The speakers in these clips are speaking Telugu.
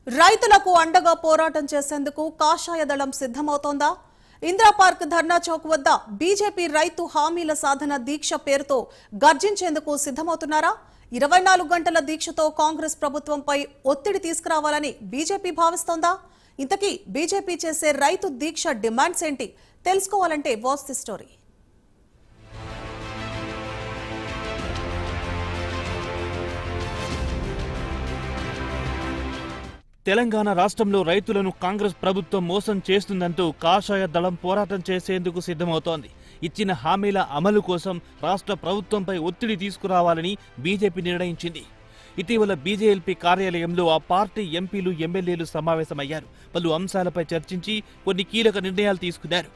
రైతులకు అండగా పోరాటం చేసేందుకు కాషాయ దళం సిద్ధమవుతోందా? ఇందిరా పార్క్ ధర్నా చౌక్ వద్ద బీజేపీ రైతు హామీల సాధన దీక్ష పేరుతో గర్జించేందుకు సిద్ధమవుతున్నారా? 24 గంటల దీక్షతో కాంగ్రెస్ ప్రభుత్వంపై ఒత్తిడి తీసుకురావాలని బీజేపీ భావిస్తోందా? ఇంతకీ బీజేపీ చేసే రైతు దీక్ష డిమాండ్స్ ఏంటి? తెలుసుకోవాలంటే వాచ్ ది స్టోరీ. తెలంగాణ రాష్ట్రంలో రైతులను కాంగ్రెస్ ప్రభుత్వం మోసం చేస్తుందంటూ కాషాయ దళం పోరాటం చేసేందుకు సిద్ధమవుతోంది. ఇచ్చిన హామీల అమలు కోసం రాష్ట్ర ప్రభుత్వంపై ఒత్తిడి తీసుకురావాలని బీజేపీ నిర్ణయించింది. ఇటీవల బీజేఎల్పీ కార్యాలయంలో ఆ పార్టీ ఎంపీలు, ఎమ్మెల్యేలు సమావేశమయ్యారు. పలు అంశాలపై చర్చించి కొన్ని కీలక నిర్ణయాలు తీసుకున్నారు.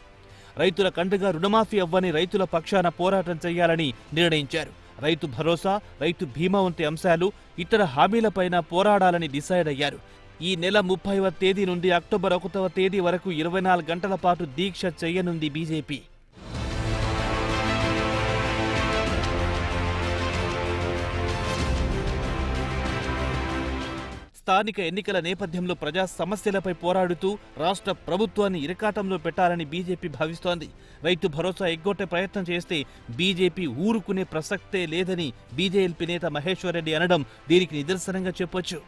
రైతుల కండగా రుణమాఫీ అవ్వని రైతుల పక్షాన పోరాటం చేయాలని నిర్ణయించారు. రైతు భరోసా, రైతు బీమా వంటి అంశాలు, ఇతర హామీలపైన పోరాడాలని డిసైడ్ అయ్యారు. ఈ నెల 30వ తేదీ నుండి అక్టోబర్ 1వ తేదీ వరకు 24 గంటల పాటు దీక్ష చేయనుంది బీజేపీ. స్థానిక ఎన్నికల నేపథ్యంలో ప్రజా సమస్యలపై పోరాడుతూ రాష్ట్ర ప్రభుత్వాన్ని ఇరకాటంలో పెట్టాలని బీజేపీ భావిస్తోంది. రైతు భరోసా ఎగ్గొట్టే ప్రయత్నం చేస్తే బీజేపీ ఊరుకునే ప్రసక్తే లేదని బీజేఎల్పీ నేత మహేశ్వర్ రెడ్డి అనడం దీనికి నిదర్శనంగా చెప్పొచ్చు.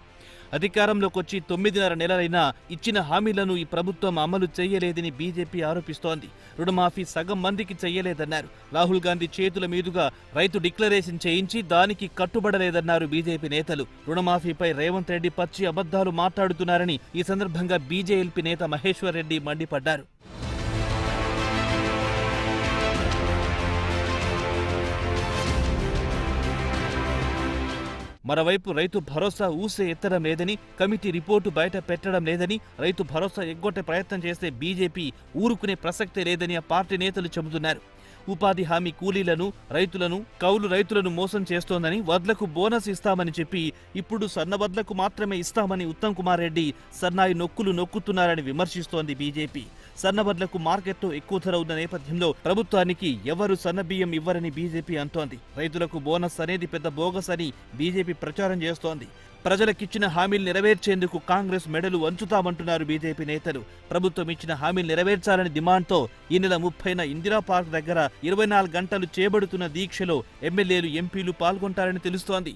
అధికారంలోకి వచ్చి 9.5 నెలలైనా ఇచ్చిన హామీలను ఈ ప్రభుత్వం అమలు చేయలేదని బీజేపీ ఆరోపిస్తోంది. రుణమాఫీ సగం మందికి చేయలేదన్నారు. రాహుల్ గాంధీ చేతుల మీదుగా రైతు డిక్లరేషన్ చేయించి దానికి కట్టుబడలేదన్నారు బీజేపీ నేతలు. రుణమాఫీపై రేవంత్ రెడ్డి పచ్చి అబద్ధాలు మాట్లాడుతున్నారని ఈ సందర్భంగా బీజేఎల్పీ నేత మహేశ్వర్ రెడ్డి మండిపడ్డారు. మరోవైపు రైతు భరోసా ఊసే ఎత్తడం లేదని, కమిటీ రిపోర్టు బయట పెట్టడం లేదని, రైతు భరోసా ఎగ్గొట్టే ప్రయత్నం చేస్తే బీజేపీ ఊరుకునే ప్రసక్తే లేదని ఆ పార్టీ నేతలు చెబుతున్నారు. ఉపాధి హామీ కూలీలను, రైతులను, కౌలు రైతులను మోసం చేస్తోందని, వడ్లకు బోనస్ ఇస్తామని చెప్పి ఇప్పుడు సన్నవడ్లకు మాత్రమే ఇస్తామని ఉత్తమ్ కుమార్ రెడ్డి సన్నాయి నొక్కులు నొక్కుతున్నారని విమర్శిస్తోంది బీజేపీ. సన్నవడ్లకు మార్కెట్లో ఎక్కువ ధర ఉన్న నేపథ్యంలో ప్రభుత్వానికి ఎవరు సన్నబియ్యం ఇవ్వరని బీజేపీ అంటోంది. రైతులకు బోనస్ అనేది పెద్ద బోగస్ అని బీజేపీ ప్రచారం చేస్తోంది. ప్రజలకిచ్చిన హామీలు నెరవేర్చేందుకు కాంగ్రెస్ మెడలు వంచుతామంటున్నారు బీజేపీ నేతలు. ప్రభుత్వం ఇచ్చిన హామీలు నెరవేర్చాలని డిమాండ్తో ఈ నెల 30న ఇందిరా పార్క్ దగ్గర 24 గంటలు చేపడుతున్న దీక్షలో ఎమ్మెల్యేలు, ఎంపీలు పాల్గొంటారని తెలుస్తోంది.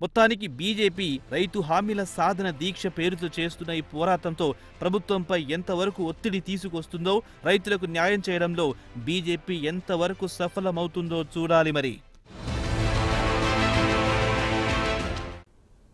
మొత్తానికి బీజేపీ రైతు హామీల సాధన దీక్ష పేరుతో చేస్తున్న ఈ పోరాటంతో ప్రభుత్వంపై ఎంతవరకు ఒత్తిడి తీసుకొస్తుందో, రైతులకు న్యాయం చేయడంలో బీజేపీ ఎంతవరకు సఫలమవుతుందో చూడాలి మరి.